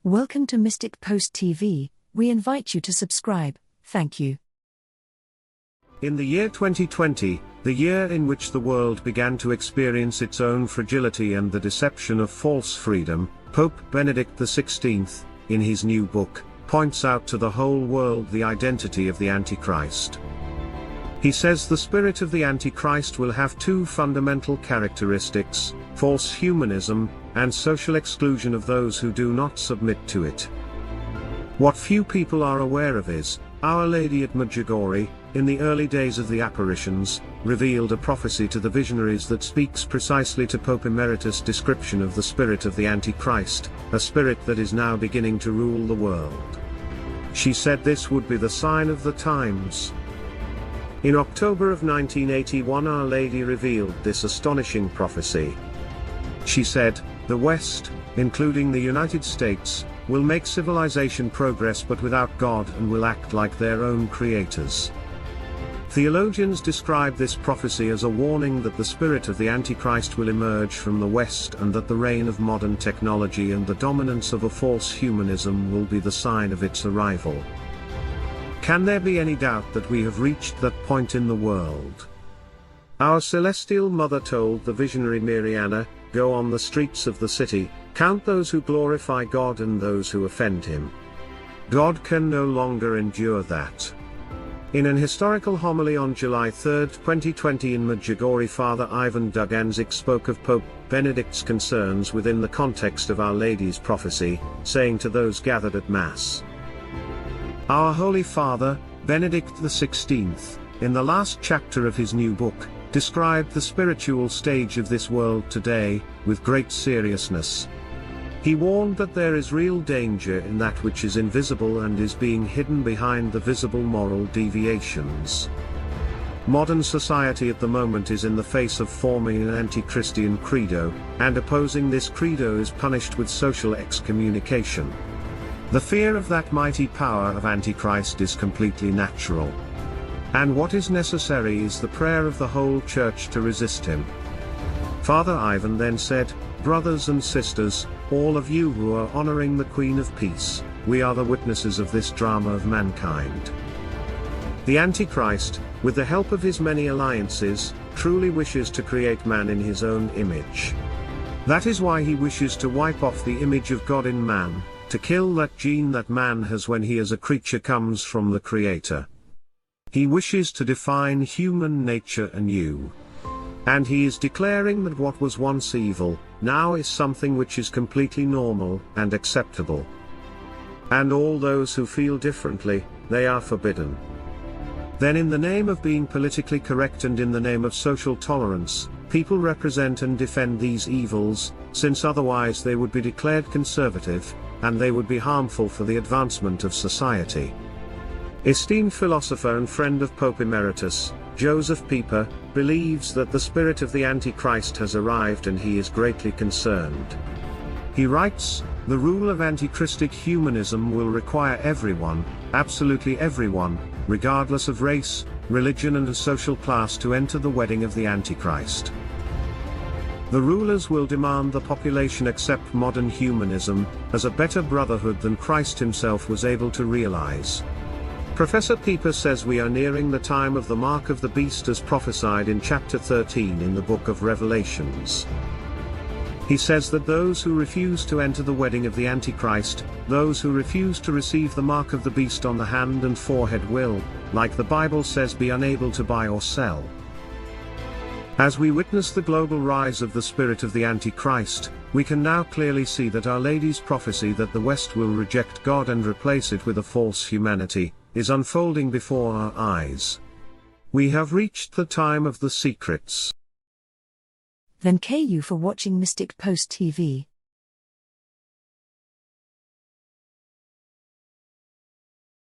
Welcome to Mystic Post TV. We invite you to subscribe. Thank you. In the year 2020, the year in which the world began to experience its own fragility and the deception of false freedom, Pope Benedict XVI, in his new book, points out to the whole world the identity of the Antichrist. He says the spirit of the Antichrist will have two fundamental characteristics: false humanism, and social exclusion of those who do not submit to it. What few people are aware of is, Our Lady at Medjugorje, in the early days of the apparitions, revealed a prophecy to the visionaries that speaks precisely to Pope Emeritus' description of the spirit of the Antichrist, a spirit that is now beginning to rule the world. She said this would be the sign of the times. In October of 1981, Our Lady revealed this astonishing prophecy. She said, "The West, including the United States, will make civilization progress but without God and will act like their own creators." Theologians describe this prophecy as a warning that the spirit of the Antichrist will emerge from the West and that the reign of modern technology and the dominance of a false humanism will be the sign of its arrival. Can there be any doubt that we have reached that point in the world? Our Celestial Mother told the visionary Mariana, "Go on the streets of the city, count those who glorify God and those who offend him." God can no longer endure that. In an historical homily on July 3, 2020 in Medjugorje, Father Ivan Duganzik spoke of Pope Benedict's concerns within the context of Our Lady's prophecy, saying to those gathered at Mass, "Our Holy Father, Benedict XVI, in the last chapter of his new book, described the spiritual stage of this world today, with great seriousness. He warned that there is real danger in that which is invisible and is being hidden behind the visible moral deviations. Modern society at the moment is in the face of forming an anti-Christian credo, and opposing this credo is punished with social excommunication. The fear of that mighty power of Antichrist is completely natural. And what is necessary is the prayer of the whole Church to resist him." Father Ivan then said, "Brothers and sisters, all of you who are honoring the Queen of Peace, we are the witnesses of this drama of mankind. The Antichrist, with the help of his many alliances, truly wishes to create man in his own image. That is why he wishes to wipe off the image of God in man, to kill that gene that man has when he as a creature comes from the Creator. He wishes to define human nature anew. And he is declaring that what was once evil, now is something which is completely normal and acceptable. And all those who feel differently, they are forbidden. Then in the name of being politically correct and in the name of social tolerance, people represent and defend these evils, since otherwise they would be declared conservative, and they would be harmful for the advancement of society." Esteemed philosopher and friend of Pope Emeritus, Joseph Pieper, believes that the spirit of the Antichrist has arrived and he is greatly concerned. He writes, "The rule of antichristic humanism will require everyone, absolutely everyone, regardless of race, religion and social class, to enter the wedding of the Antichrist. The rulers will demand the population accept modern humanism, as a better brotherhood than Christ himself was able to realize." Professor Pieper says we are nearing the time of the mark of the beast as prophesied in chapter 13 in the book of Revelations. He says that those who refuse to enter the wedding of the Antichrist, those who refuse to receive the mark of the beast on the hand and forehead will, like the Bible says, be unable to buy or sell. As we witness the global rise of the spirit of the Antichrist, we can now clearly see that Our Lady's prophecy that the West will reject God and replace it with a false humanity, is unfolding before our eyes. We have reached the time of the secrets. Thank you for watching Mystic Post TV.